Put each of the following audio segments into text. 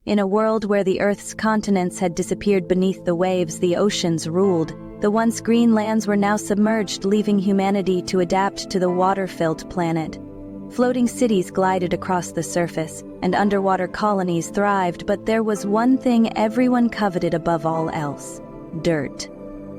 In a world where the Earth's continents had disappeared beneath the waves, the oceans ruled. The once green lands were now submerged, leaving humanity to adapt to the water-filled planet. Floating cities glided across the surface, and underwater colonies thrived, but there was one thing everyone coveted above all else: dirt.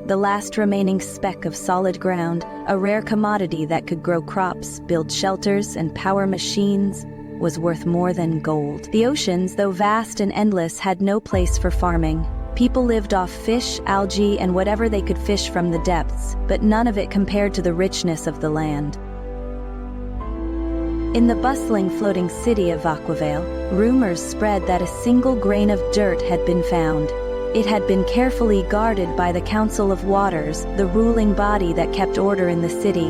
The last remaining speck of solid ground, a rare commodity that could grow crops, build shelters, and power machines, was worth more than gold. The oceans, though vast and endless, had no place for farming. People lived off fish, algae, and whatever they could fish from the depths, but none of it compared to the richness of the land. In the bustling floating city of Aquavale, rumors spread that a single grain of dirt had been found. It had been carefully guarded by the Council of Waters, the ruling body that kept order in the city.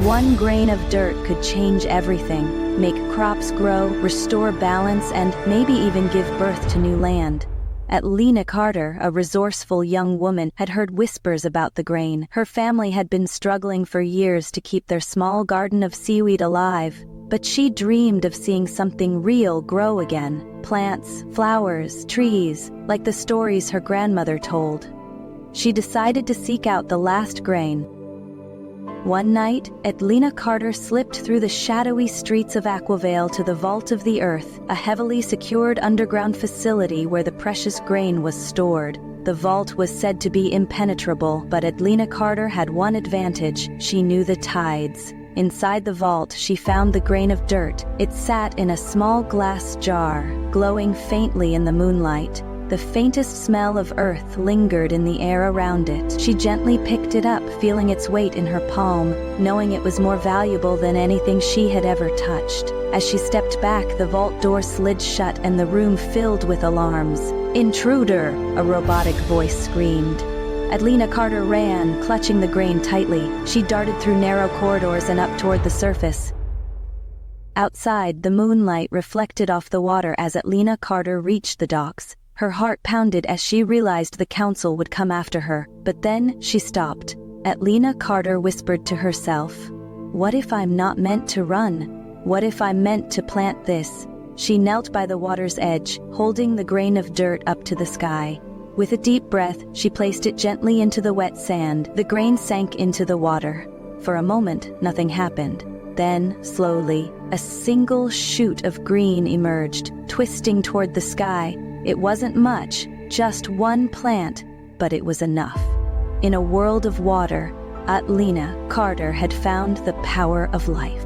One grain of dirt could change everything, make crops grow, restore balance, and maybe even give birth to new land. Lena Carter, a resourceful young woman, had heard whispers about the grain. Her family had been struggling for years to keep their small garden of seaweed alive, but she dreamed of seeing something real grow again. Plants, flowers, trees, like the stories her grandmother told. She decided to seek out the last grain. One night, Lena Carter slipped through the shadowy streets of Aquavale to the Vault of the Earth, a heavily secured underground facility where the precious grain was stored. The vault was said to be impenetrable, but Lena Carter had one advantage: she knew the tides. Inside the vault, she found the grain of dirt. It sat in a small glass jar, glowing faintly in the moonlight. The faintest smell of earth lingered in the air around it. She gently picked it up, feeling its weight in her palm, knowing it was more valuable than anything she had ever touched. As she stepped back, the vault door slid shut and the room filled with alarms. "Intruder!" a robotic voice screamed. Lena Carter ran, clutching the grain tightly. She darted through narrow corridors and up toward the surface. Outside, the moonlight reflected off the water as Lena Carter reached the docks. Her heart pounded as she realized the council would come after her, but then she stopped. Lena Carter whispered to herself, "What if I'm not meant to run? What if I'm meant to plant this?" She knelt by the water's edge, holding the grain of dirt up to the sky. With a deep breath, she placed it gently into the wet sand. The grain sank into the water. For a moment, nothing happened. Then, slowly, a single shoot of green emerged, twisting toward the sky. It wasn't much, just one plant, but it was enough. In a world of water, Lena Carter had found the power of life.